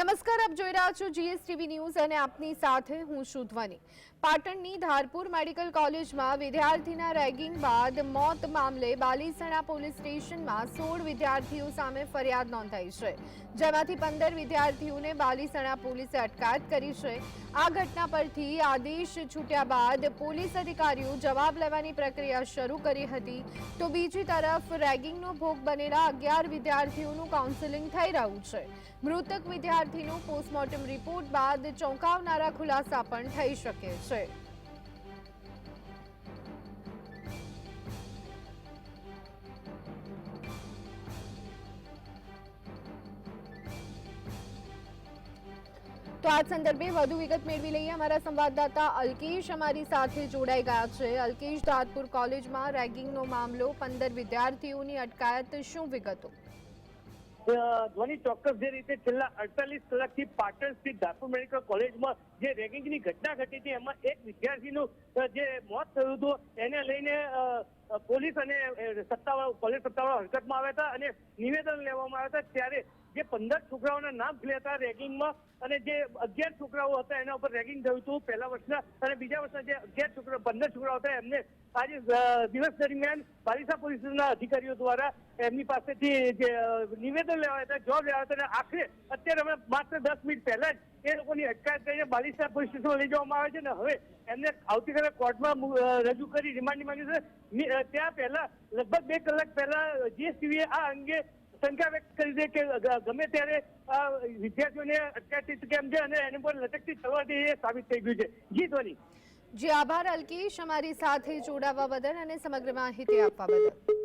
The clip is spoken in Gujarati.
નમસ્કાર, આપ જોઈ રહ્યા છો જીએસટીવી ન્યૂઝ અને આપની સાથે હું છું ધ્વની। પાટણની ધારપુર મેડિકલ કોલેજમાં વિદ્યાર્થીના રેગિંગ બાદ મોત મામલે બાલીસણા પોલીસ સ્ટેશનમાં 16 વિદ્યાર્થીઓ સામે ફરિયાદ નોંધાઈ છે, જેમાંથી 15 વિદ્યાર્થીઓને બાલીસણા પોલીસે અટકાયત કરી છે। આ ઘટના પરથી આદેશ છૂટ્યા બાદ પોલીસ અધિકારીઓ જવાબ લેવાની પ્રક્રિયા શરૂ કરી હતી, તો બીજી તરફ રેગિંગનો ભોગ બનેલા 11 વિદ્યાર્થીઓનું કાઉન્સેલિંગ થઈ રહ્યું છે। મૃતક વિદ્યાર્થીનું પોસ્ટમોર્ટમ રિપોર્ટ બાદ ચોંકાવનારા ખુલાસા પણ થઈ શકે છે। તો આ સંદર્ભે વધુ વિગત મેળવી લઈએ। અમારા સંવાદદાતા અલ્કેશ અમારી સાથે જોડાઈ ગયા છે। અલ્કેશ, ધારપુર કોલેજમાં રેગિંગનો મામલો, 15 વિદ્યાર્થીઓની અટકાયત, શું વિગતો? ધ્વની, ચોક્કસ જે રીતે છેલ્લા 48 કલાકથી પાટણ સ્થિત ધારપુર મેડિકલ કોલેજમાં જે રેગિંગની ઘટના ઘટી હતી, એમાં એક વિદ્યાર્થીનું જે મોત થયું હતું, એને લઈને પોલીસ અને કોલેજ સત્તાવાળા હરકતમાં આવ્યા હતા અને નિવેદન લેવામાં આવ્યા હતા। ત્યારે જે 15 છોકરાઓના નામ ખુલ્યા હતા રેગિંગમાં, અને જે 11 છોકરાઓ હતા એના ઉપર રેગિંગ થયું હતું પહેલા વર્ષના, અને બીજા વર્ષના જે 15 છોકરાઓ હતા એમને આજે દિવસ દરમિયાન બાલીસણા પોલીસના અધિકારીઓ દ્વારા એમની પાસેથી જે નિવેદન લેવાયા હતા, જવાબ લેવાયા હતા, અને આખરે અત્યારે અમે માત્ર 10 મિનિટ પહેલા જ એ લોકોની અટકાયત કરીને બાલીસણા પોલીસ સ્ટેશનમાં લઈ જવામાં આવે છે, અને હવે એમને આવતીકાલે કોર્ટમાં રજૂ કરી રિમાન્ડની માંગી છે। ત્યાં પહેલા લગભગ 2 કલાક પહેલા જીએસટીવીએ આ અંગે શંકા વ્યક્ત કરી છે કે ગમે ત્યારે વિદ્યાર્થીઓને અટકાયત થઈ શકે એમ છે, અને એની પર લટકતી તલવારથી એ સાબિત થઈ ગયું છે। જી ધ્વની। જી આભાર અલ્કેશ, અમારી સાથે જોડાવા બદલ અને સમગ્ર માહિતી આપવા બદલ।